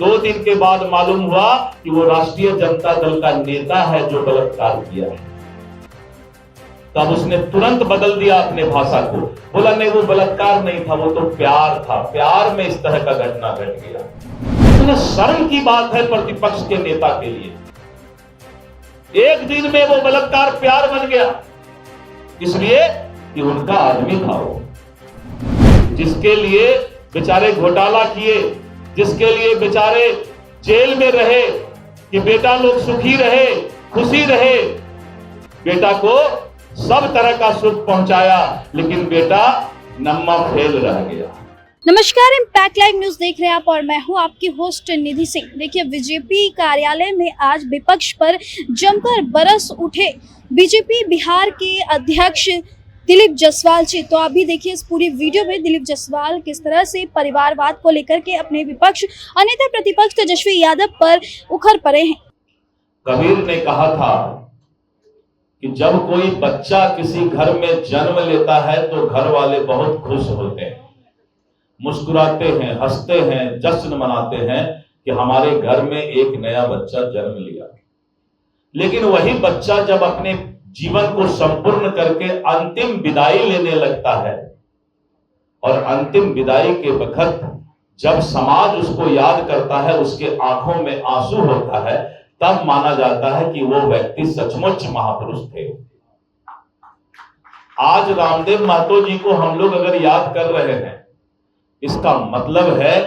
2 दिन के बाद मालूम हुआ कि वो राष्ट्रीय जनता दल का नेता है जो बलात्कार किया है। तब उसने तुरंत बदल दिया अपने भाषा को, बोला नहीं वो बलात्कार नहीं था, वो तो प्यार था, प्यार में इस तरह का घटना घट गया। इतना शर्म की बात है प्रतिपक्ष के नेता के लिए। एक दिन में वो बलात्कार प्यार बन गया, इसलिए कि उनका आदमी था वो, जिसके लिए बेचारे घोटाला किए, जिसके लिए बेचारे जेल में रहे कि बेटा लोग सुखी रहे, खुशी रहे, बेटा को सब तरह का सुख पहुंचाया, लेकिन बेटा नम्मा फेल रह गया। नमस्कार, इम्पैक्ट लाइव न्यूज देख रहे हैं आप और मैं हूं आपकी होस्ट निधि सिंह। देखिए, बीजेपी कार्यालय में आज विपक्ष पर जमकर बरस उठे बीजेपी बिहार के अध्यक्ष दिलीप जायसवाल जी। तो अभी देखिए इस पूरी वीडियो में दिलीप जायसवाल किस तरह से परिवारवाद को लेकर के अपने विपक्ष और नेता प्रतिपक्ष तेजस्वी यादव पर उखड़ पड़े हैं। कबीर ने कहा था कि जब कोई बच्चा किसी घर में जन्म लेता है तो घर वाले बहुत खुश होते हैं, मुस्कुराते हैं, हंसते हैं, जश्न मनाते हैं कि हमारे घर में एक नया बच्चा जन्म लिया। लेकिन वही बच्चा जब अपने जीवन को संपूर्ण करके अंतिम विदाई लेने लगता है और अंतिम विदाई के वक्त जब समाज उसको याद करता है, उसके आंखों में आंसू होता है, तब माना जाता है कि वो व्यक्ति सचमुच महापुरुष थे। आज रामदेव महतो जी को हम लोग अगर याद कर रहे हैं, इसका मतलब है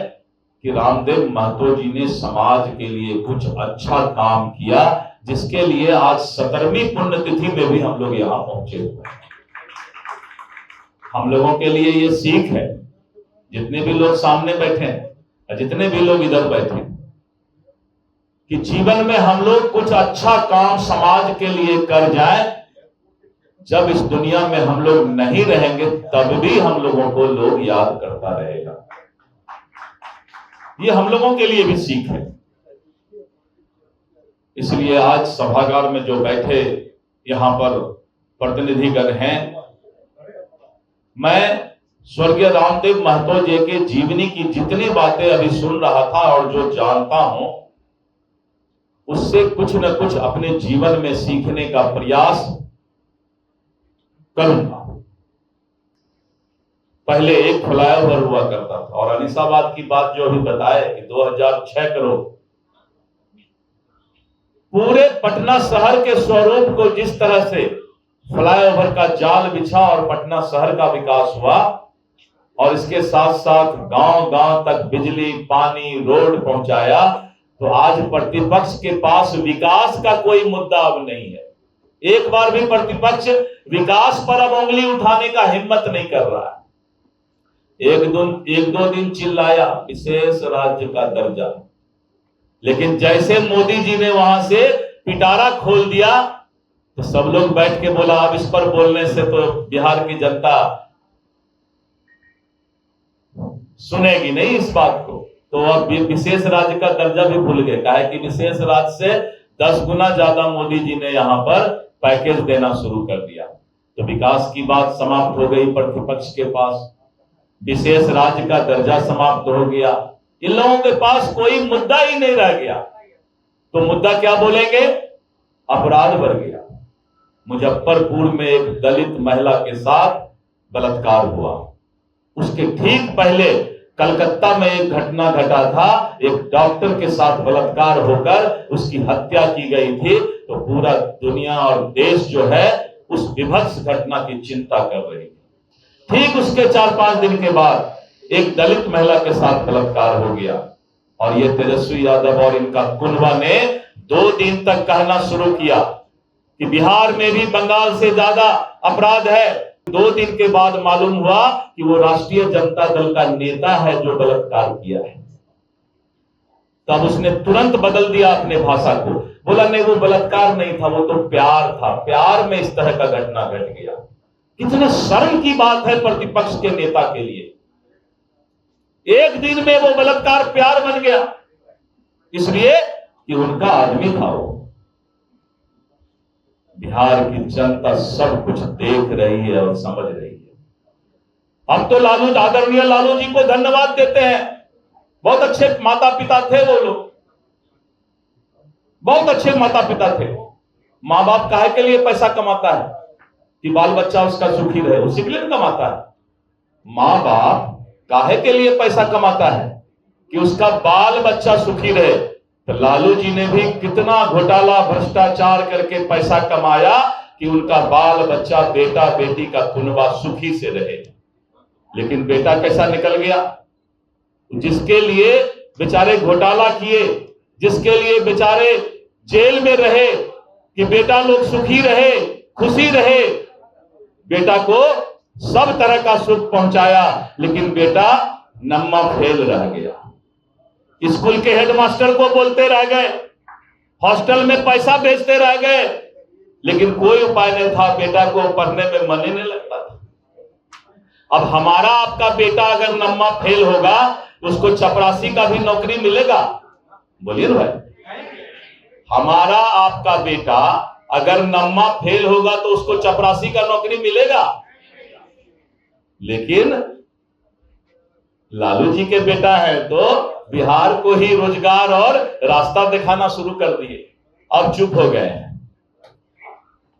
कि रामदेव महतो जी ने समाज के लिए कुछ अच्छा काम किया, जिसके लिए आज 17वीं पुण्यतिथि में भी हम लोग यहां पहुंचे हुए हैं। हम लोगों के लिए ये सीख है, जितने भी लोग सामने बैठे हैं, जितने भी लोग इधर बैठे हैं, कि जीवन में हम लोग कुछ अच्छा काम समाज के लिए कर जाएं। जब इस दुनिया में हम लोग नहीं रहेंगे तब भी हम लोगों को लोग याद करता रहेगा। ये हम लोगों के लिए भी सीख है। इसलिए आज सभागार में जो बैठे यहां पर प्रतिनिधिगण हैं, मैं स्वर्गीय रामदेव महतो जी के जीवनी की जितनी बातें अभी सुन रहा था और जो जानता हूं, उससे कुछ न कुछ अपने जीवन में सीखने का प्रयास करूंगा। पहले एक फ्लाईओवर हुआ करता था, और अनिसाबाद की बात जो अभी बताए कि 2006 करोड़, पूरे पटना शहर के स्वरूप को जिस तरह से फ्लाईओवर का जाल बिछा और पटना शहर का विकास हुआ, और इसके साथ साथ गांव-गांव तक बिजली, पानी, रोड पहुंचाया, तो आज प्रतिपक्ष के पास विकास का कोई मुद्दा अब नहीं है। एक बार भी प्रतिपक्ष विकास पर अब उंगली उठाने का हिम्मत नहीं कर रहा है। एक दो दिन चिल्लाया विशेष राज्य का दर्जा, लेकिन जैसे मोदी जी ने वहां से पिटारा खोल दिया तो सब लोग बैठ के बोला अब इस पर बोलने से तो बिहार की जनता सुनेगी नहीं इस बात को, तो अब विशेष राज्य का दर्जा भी भूल गए। कहा है कि विशेष राज्य से 10 गुना ज्यादा मोदी जी ने यहां पर पैकेज देना शुरू कर दिया, तो विकास की बात समाप्त हो गई प्रतिपक्ष के पास, विशेष राज्य का दर्जा समाप्त हो गया। इन लोगों के पास कोई मुद्दा ही नहीं रह गया। तो मुद्दा क्या बोलेंगे? अपराध बढ़ गया। मुजफ्फरपुर में एक दलित महिला के साथ बलात्कार हुआ, उसके ठीक पहले कलकत्ता में एक घटना घटा था, एक डॉक्टर के साथ बलात्कार होकर उसकी हत्या की गई थी। तो पूरा दुनिया और देश जो है उस विभत्स घटना की चिंता कर रही है। ठीक उसके 4-5 दिन के बाद एक दलित महिला के साथ बलात्कार हो गया, और ये तेजस्वी यादव और इनका कुनबा ने 2 दिन तक कहना शुरू किया कि बिहार में भी बंगाल से ज्यादा अपराध है। 2 दिन के बाद मालूम हुआ कि वो राष्ट्रीय जनता दल का नेता है जो बलात्कार किया है। तब उसने तुरंत बदल दिया अपने भाषा को, बोला नहीं वो बलात्कार नहीं था, वो तो प्यार था, प्यार में इस तरह का घटना घट गया। कितने शर्म की बात है प्रतिपक्ष के नेता के लिए। एक दिन में वो बलात्कार प्यार बन गया, इसलिए कि उनका आदमी था वो। बिहार की जनता सब कुछ देख रही है और समझ रही है। हम तो आदरणीय लालू जी को धन्यवाद देते हैं, बहुत अच्छे माता पिता थे वो लोग, बहुत अच्छे माता पिता थे। माँ बाप काहे के लिए पैसा कमाता है? कि बाल बच्चा उसका सुखी रहे, उसी के लिए कमाता है। माँ बाप काहे के लिए पैसा कमाता है? कि उसका बाल बच्चा सुखी रहे। तो लालू जी ने भी कितना घोटाला भ्रष्टाचार करके पैसा कमाया कि उनका बाल बच्चा बेटा बेटी का कुनबा सुखी से रहे। लेकिन बेटा कैसा निकल गया? जिसके लिए बेचारे घोटाला किए, जिसके लिए बेचारे जेल में रहे कि बेटा लोग सुखी रहे, खुशी रहे, बेटा को सब तरह का सुख पहुंचाया, लेकिन बेटा नम्मा फेल रह गया। स्कूल के हेडमास्टर को बोलते रह गए, हॉस्टल में पैसा भेजते रह गए, लेकिन कोई उपाय नहीं था, बेटा को पढ़ने में मन ही नहीं लगता था। अब हमारा आपका बेटा अगर नम्मा फेल होगा तो उसको चपरासी का भी नौकरी मिलेगा? बोलिए ना भाई। हमारा आपका बेटा अगर नम्मा फेल होगा तो उसको चपरासी का नौकरी मिलेगा? लेकिन लालू जी के बेटा है तो बिहार को ही रोजगार और रास्ता दिखाना शुरू कर दिए। अब चुप हो गए हैं,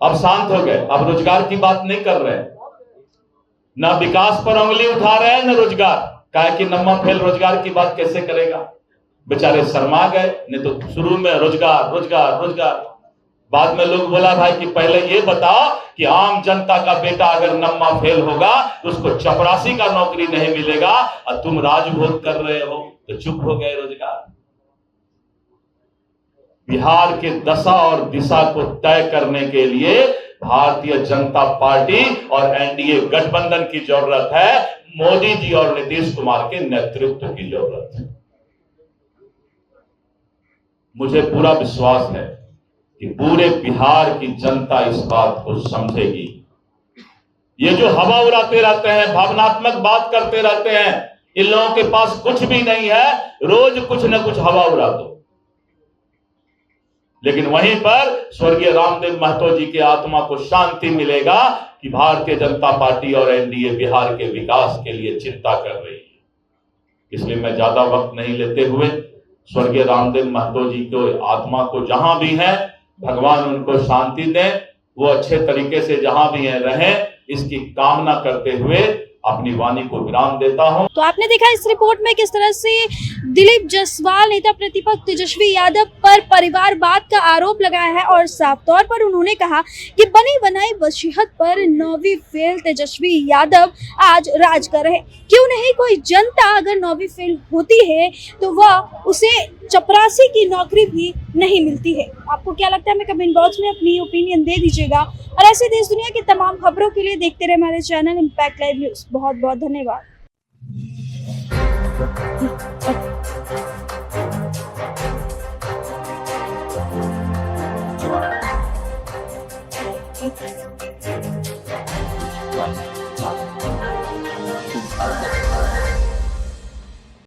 अब शांत हो गए, अब रोजगार की बात नहीं कर रहे हैं, ना विकास पर उंगली उठा रहे हैं, ना रोजगार। कहा कि नम्मा फेल रोजगार की बात कैसे करेगा? बेचारे शर्मा गए। नहीं तो शुरू में रोजगार रोजगार रोजगार, बाद में लोग बोला भाई कि पहले ये बताओ कि आम जनता का बेटा अगर नम्मा फेल होगा तो उसको चपरासी का नौकरी नहीं मिलेगा और तुम राजभोग कर रहे हो। तो चुप हो गए रोजगार। बिहार के दशा और दिशा को तय करने के लिए भारतीय जनता पार्टी और एनडीए गठबंधन की जरूरत है। मोदी जी और नीतीश कुमार के नेतृत्व की जरूरत है। मुझे पूरा विश्वास है कि पूरे बिहार की जनता इस बात को समझेगी। ये जो हवा उड़ाते रहते हैं, भावनात्मक बात करते रहते हैं, इन लोगों के पास कुछ भी नहीं है, रोज कुछ न कुछ हवा उड़ा दो। लेकिन वहीं पर स्वर्गीय रामदेव महतो जी के आत्मा को शांति मिलेगा कि भारतीय जनता पार्टी और एनडीए बिहार के विकास के लिए चिंता कर रही है। इसलिए मैं ज्यादा वक्त नहीं लेते हुए स्वर्गीय रामदेव महतो जी को आत्मा को जहां भी है भगवान उनको शांति दें, वो अच्छे तरीके से जहां भी हैं रहें, इसकी कामना करते हुए अपनी वाणी को विराम देता हूं। तो आपने देखा इस रिपोर्ट में किस तरह से दिलीप जायसवाल नेता प्रतिपक्ष तेजस्वी यादव पर परिवारवाद का आरोप लगाया है और साफ तौर पर उन्होंने कहा कि बनी बनाई वसीयत पर 9वीं फेल तेजस्वी यादव आज राज कर रहे। क्यों नहीं, कोई जनता अगर 9वीं फेल होती है तो वह उसे चपरासी की नौकरी भी नहीं मिलती है। आपको क्या लगता है? हमें कमेंट बॉक्स में अपनी ओपिनियन दे दीजिएगा और ऐसे देश दुनिया की तमाम खबरों के लिए देखते रहे हमारे चैनल इम्पैक्ट लाइव न्यूज। बहुत बहुत धन्यवाद। Thank you.